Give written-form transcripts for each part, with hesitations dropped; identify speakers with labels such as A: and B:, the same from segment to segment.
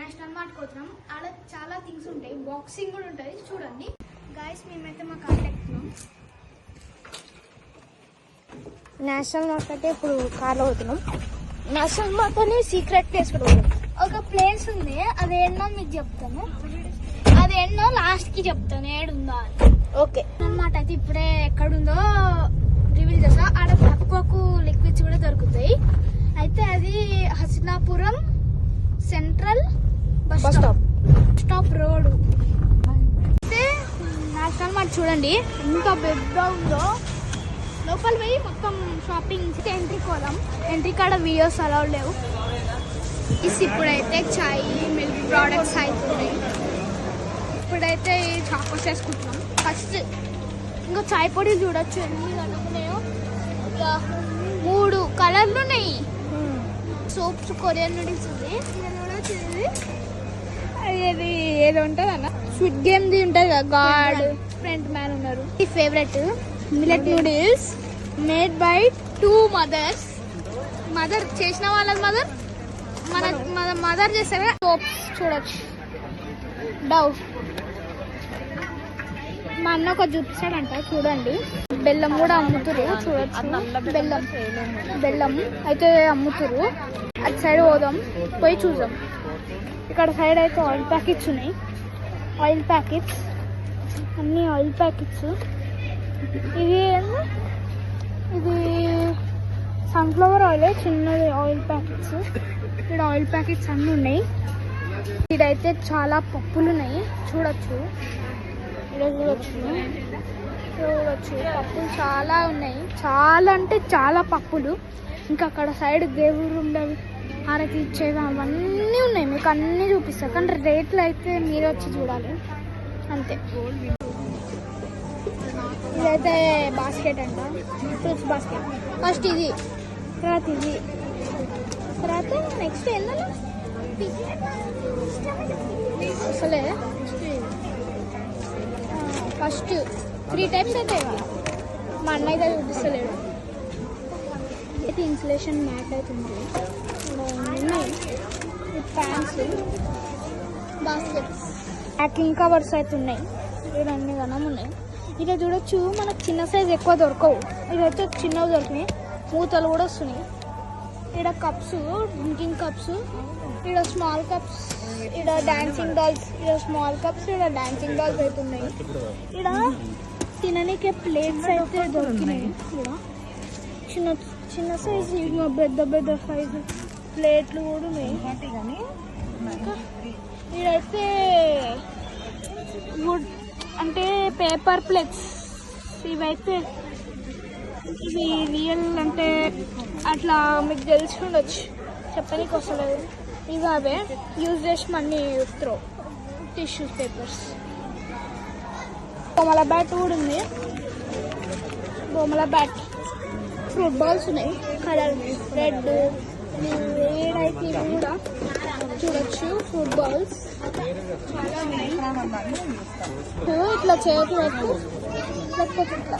A: National mart కోతున్నాం. ఆడ చాలా things ఉంటాయి, బాక్సింగ్ కూడా ఉంటుంది. చూడండి గాయస్, మేమైతే మా కాంటాక్ట్ నేషనల్ మార్ట్ అయితే ఇప్పుడు కార్లో పోతున్నాం. నేషనల్ మార్ట్ అని సీక్రెట్ ప్లేస్ కూడా ఒక ప్లేస్ ఉంది, అదేంటో మీకు చెప్తాను. అదేంటో లాస్ట్ కి చెప్తాను ఏడుందో అని. ఓకే అన్నమాట. అయితే ఇప్పుడే ఎక్కడుందో రివీల్ చేస్తా. ఆడ తక్కువకు లిక్విడ్స్ కూడా దొరుకుతాయి. అయితే అది Hasanapuram central bus stop road. అయితే నేషనల్ మార్ట్ చూడండి ఎంత పెద్దగా ఉందో. లోపల పోయి మొత్తం షాపింగ్. ఎంట్రీ కోలం, ఎంట్రీ కాడ వీడియోస్ అలౌ లేవు. ఇప్పుడైతే చాయ్ మిల్క్ ప్రోడక్ట్స్ అవుతున్నాయి. ఇప్పుడైతే చాకోస్ వేసుకుంటున్నాం. ఫస్ట్ ఇంకా చాయ్ పొడి చూడొచ్చు ఎన్ని కనుక్కున్నాయో. ఇక 3 కలర్లు ఉన్నాయి. సోప్స్, కొరియన్ నూడిల్స్ ఉంది. అది ఏదో ఉంటుంది అన్న, స్వీట్ గేమ్ది ఉంటుంది కదా, గాడ్ ఫ్రంట్ మ్యాన్ ఉన్నారు. ఈ favourite millet noodles made by 2 mothers. Mother చేసిన వాళ్ళ మన మదర్ చేస్తారు. సోప్స్ చూడొచ్చు, డవ్. మా అన్న ఒక చూపిస్తాడంట, చూడండి. బెల్లం కూడా అమ్ముతురు, చూడొచ్చు. బెల్లం అయితే అమ్ముతురు. అటు సైడ్ పోదాం, పోయి చూద్దాం. ఇక్కడ సైడ్ అయితే ఆయిల్ ప్యాకెట్స్ ఉన్నాయి. ఆయిల్ ప్యాకెట్స్, అన్ని ఆయిల్ ప్యాకెట్స్. ఇది సన్ఫ్లవర్ ఆయిల్, చిన్నది ఆయిల్ ప్యాకెట్స్. ఇక్కడ ఆయిల్ ప్యాకెట్స్ అన్నీ ఉన్నాయి. ఇదైతే చాలా పప్పులు ఉన్నాయి, చూడొచ్చు. ఇక్కడ చూడొచ్చు పప్పులు చాలా ఉన్నాయి. చాలా అంటే చాలా పప్పులు. ఇంకా అక్కడ సైడ్ దేవుడు ఉండేవి, ఆరతి ఇచ్చేవి, అవన్నీ ఉన్నాయి. మీకు అన్నీ చూపిస్తాను, కానీ రేట్లు అయితే మీరు వచ్చి చూడాలి అంతే. ఇదైతే బాస్కెట్ అంట, ఫ్రూట్స్ బాస్కెట్. ఫస్ట్ ఇది, తర్వాత ఇది, తర్వాత నెక్స్ట్ ఏంటన్నా అసలే ఫస్ట్ 3 టైప్స్ అయితే మా అన్న అయితే చూపిస్తలేడు. అయితే ఇన్సులేషన్ మ్యాట్ అయితే ఉంది. ఉన్నాయి ప్యాంట్స్, బాస్కెట్స్, ప్యాకింగ్ కవర్స్ అయితే ఉన్నాయి. ఇవన్నీ గనం ఉన్నాయి. ఇలా చూడొచ్చు. మనకు చిన్న సైజ్ ఎక్కువ దొరకవు, ఇదైతే చిన్నవి దొరికినాయి. మూతలు కూడా వస్తున్నాయి. ఇక్కడ కప్స్, డ్రింకింగ్ కప్స్, ఇక్కడ స్మాల్ కప్స్, ఇక్కడ డాన్సింగ్ డాల్స్, ఇక్కడ స్మాల్ కప్స్, ఇక్కడ డాన్సింగ్ డాల్స్ అయితే ఉన్నాయి. ఇక్కడ తిననీకే ప్లేట్స్ అయితే దొరికినాయి. ఇక్కడ చిన్న చిన్న సైజు, పెద్ద సైజు ప్లేట్లు కూడా ఉన్నాయి. ఇంకా ఇదైతే వుడ్ అంటే పేపర్ ప్లేట్స్. ఇవైతే ఇవి రియల్ అంటే అట్లా మీకు తెలుసుకుండొచ్చు, చెప్పనీకి వస్తలేదు. ఇవి అవే యూజ్ చేసి మనీ త్రో టిష్యూస్ పేపర్స్. బొమ్మల బ్యాట్ కూడా ఉంది. బొమ్మల బ్యాట్, ఫ్రూట్ బాల్స్ ఉన్నాయి. కలర్ రెడ్, ఏడైతే ఇవి కూడా చూడొచ్చు. ఫ్రూట్ బాల్స్ చాలా ఉన్నాయి. ఇట్లా చేతి పెట్టు, లేకపోతే ఇట్లా.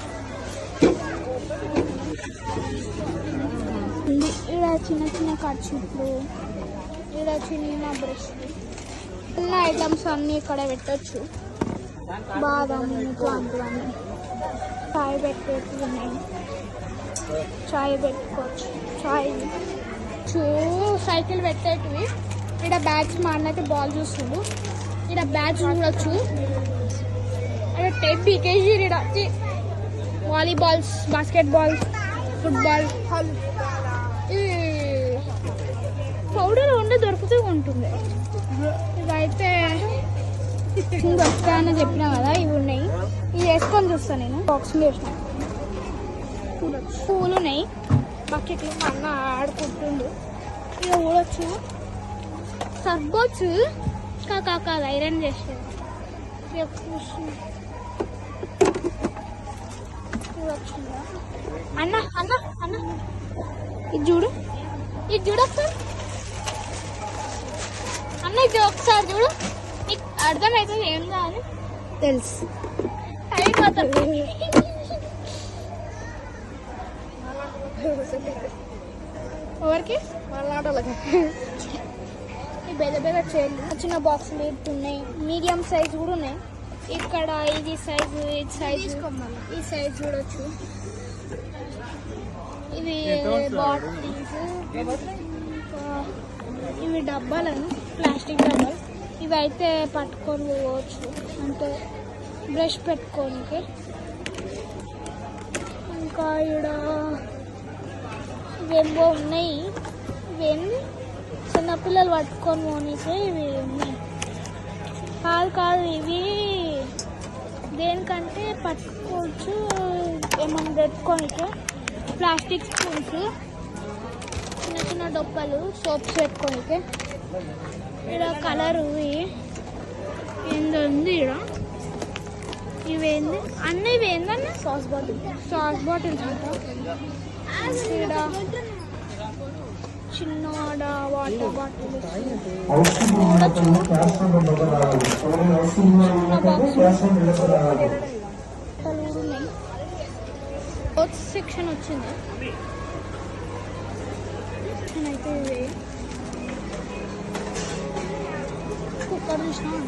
A: ఇక్కడ చిన్న చిన్న కర్చీఫ్లు, ఇక్కడ చిన్న బ్రష్లు, చిన్న ఐటమ్స్ అన్నీ ఇక్కడ పెట్టచ్చు. బాదం ఇట్లాంటివన్నీ. చాయ్ పెట్టేటివి ఉన్నాయి, చాయ్ పెట్టుకోవచ్చు. చాయ్ సైకిల్ పెట్టేటివి. ఇక్కడ బ్యాట్స్, మా అన్న అయితే బాల్ చూస్తుండు. ఇక్కడ బ్యాట్స్ చూడొచ్చు. ఇక్కడ టేప్ పీకేజీ, ఇక్కడ వాలీబాల్స్, బాస్కెట్ బాల్స్, ఫుట్బాల్. ఇవి పౌడర్ ఉండే దొరుకుతూ ఉంటుంది. ఇవైతే వస్తానని చెప్పినా కదా, ఇవి ఉన్నాయి. ఇవి వేసుకొని చూస్తాను నేను. బాక్సింగ్ వేసిన పూలు ఉన్నాయి. బకెట్లు మా అన్న ఆడుకుంటుండు. ఇక చూడొచ్చు. సర్బోచ్చు కాక ఐరన్ చేసేది. అన్న అన్న అన్న ఇది చూడు, ఇది చూడొకసారి అన్న, ఇది ఒకసారి చూడు. నీకు అర్థమవుతుంది ఏం కావాలి తెలుసు. అయిపోతుంది. ఎవరికి? వాళ్ళ ఆటోలకి. ఇది పెద్ద పెద్ద చైర్లు, చిన్న బాక్సులు ఉన్నాయి, మీడియం సైజ్ కూడా ఉన్నాయి. ఇక్కడ ఇది సైజు, ఇది సైజు, ఈ సైజ్ చూడొచ్చు. ఇవి బాటిల్స్, ఇవి డబ్బాలను, ప్లాస్టిక్ డబ్బాలు. ఇవి అయితే పట్టుకొని పోవచ్చు, అంటే బ్రష్ పెట్టుకోనికి. ఇంకా ఇక్కడ ఇవేమో ఉన్నాయి. ఇవేంటి చిన్నపిల్లలు పట్టుకొని పోనీకే ఇవి ఉన్నాయి. కాదు ఇవి దేనికంటే పట్టుకోవచ్చు, ఏమన్నా పెట్టుకోనికే. ప్లాస్టిక్ స్పూన్స్, చిన్న చిన్న డొప్పలు, సోప్స్ పెట్టుకోనికే. ఇక్కడ కలర్ ఏందో ఉంది. ఇక్కడ ఇవేంది అన్నీ ఇవేందన్న సాస్ బాటిల్స్ అంట. ఇక్కడ చిన్న వాటర్ బాటిల్, క్లోత్స్ సెక్షన్ వచ్చింది. అయితే ఇవి కుక్కర్ చూసినా,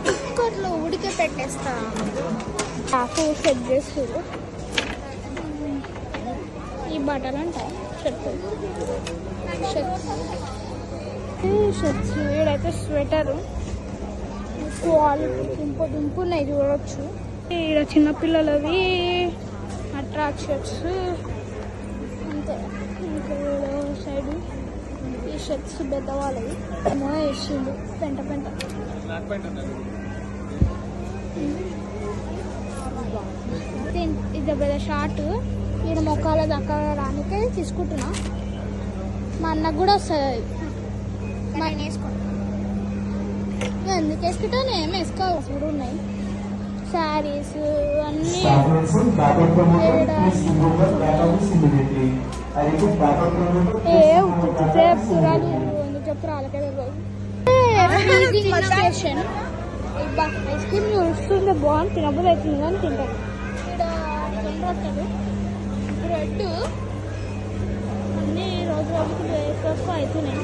A: కుక్కర్లో ఉడికే పెట్టేస్తా. ఆకు సెట్ చేస్తారు. ఈ బట్టలు అంటాయి షర్ట్స్. ఈడైతే స్వెటరు, క్వాలిటీ దుంపు ఉన్నాయి చూడవచ్చు. ఈడ చిన్నపిల్లలవి అట్రాక్ట్ షర్ట్స్ అంతే. ఇంకా సైడ్ ఈ షర్ట్స్ పెద్దవాళ్ళవి ఏమో వేసిండు పెంట. ఇది పెద్ద షార్ట్. ఈయన మొక్కల దాకా రానికే తీసుకుంటున్నా. మా అన్నకు కూడా వస్తుంది. నేను వేసుకుంటా. ఎందుకు వేసుకుంటాను, ఏం వేసుకోవాల్సి కూడా ఉన్నాయి. శారీస్ అన్నీ పురాలు ఎందుకు చెప్తారు వాళ్ళకే స్టేషన్. ఐస్ క్రీమ్ చూస్తుంటే బాగుంది, తినబుద్ధి అవుతుంది కానీ తింటాను. ఇక్కడ బ్రెడ్ అన్నీ రోజుకి ఎక్కువ అవుతున్నాయి.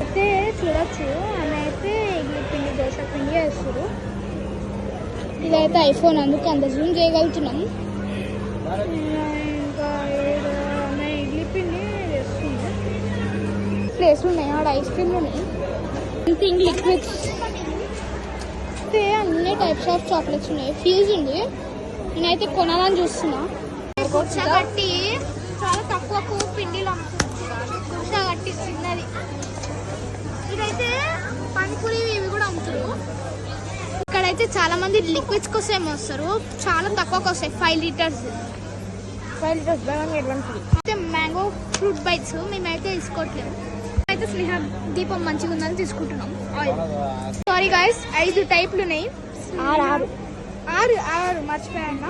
A: అయితే చూడొచ్చు, ఆమె అయితే ఇడ్లీ పిండి, దోశ పిండి వేస్తారు. ఇదైతే ఐఫోన్, అందుకే అంత జూమ్ చేయగలుగుతున్నాం. ఇంకా ఆమె ఇడ్లీ పిండి వేస్తుంది. ప్లేస్ ఉన్నాయి, ఆడ ఐస్ క్రీమ్లు ఉన్నాయి, సంథింగ్ లిక్విడ్స్. అయితే అన్ని టైప్స్ ఆఫ్ చాక్లెట్స్ ఉన్నాయి. ఫ్యూజ్ ఉంది, నేనైతే కొనాలని చూస్తున్నా. కుర్చగట్టి చాలా తక్కువకు పిండిలో అమ్ముతున్నారు. కుర్చగట్టి చిన్నది. ఇదైతే పానీపూరి ఇవి కూడా అమ్ముతారు. ఇక్కడైతే చాలా మంది లిక్విడ్స్ కోసం వస్తారు, చాలా తక్కువకి వస్తాయి. 5 లీటర్స్ అయితే మ్యాంగో ఫ్రూట్ బైట్స్ మేమైతే తీసుకోవట్లేము. అయితే స్నేహ దీపం మంచిగా ఉందని తీసుకుంటున్నాం. ఆయిల్ సారీ గాయస్, 5 టైప్లు ఉన్నాయి. 6 మర్చిపోయాక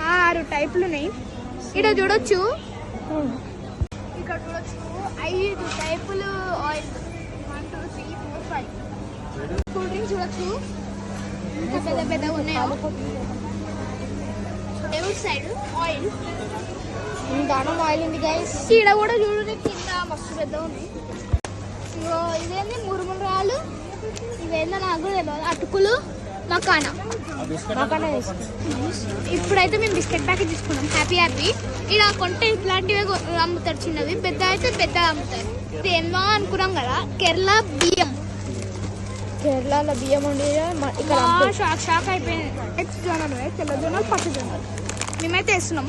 A: 6 టైప్లు ఉన్నాయి. ఇక్కడ చూడొచ్చు, 5 టైపులు ఆయిల్. 1 2 3 4 5. కూల్ డ్రింక్స్ చూడొచ్చు, ఇంకా పెద్దగా ఉన్నాయో. ఎవరి సైడ్ ఆయిల్, దానం ఆయిల్ ఉంది గైస్. ఇక్కడ కూడా చూడండి, కింద మస్తు పెద్ద ఉంది. ఇదేంది మురుమురాలు, ఇవేందో నాకు కూడా తెలియదు. అటుకులు, మకానా. ఇప్పుడైతే మేము బిస్కెట్ ప్యాకెట్ తీసుకున్నాం. హ్యాపీ ఇలా కొంటే ఇట్లాంటివే అమ్ముతారు, చిన్నవి. పెద్ద అయితే పెద్ద అమ్ముతారు. ఏమో అనుకున్నాం కదా, కేరళలో బియ్యం ఉండి షాక్ అయిపోయింది. జొన్నలు, తెల్ల జొన్నలు, పచ్చ జొన్నలు మేమైతే వేస్తున్నాం.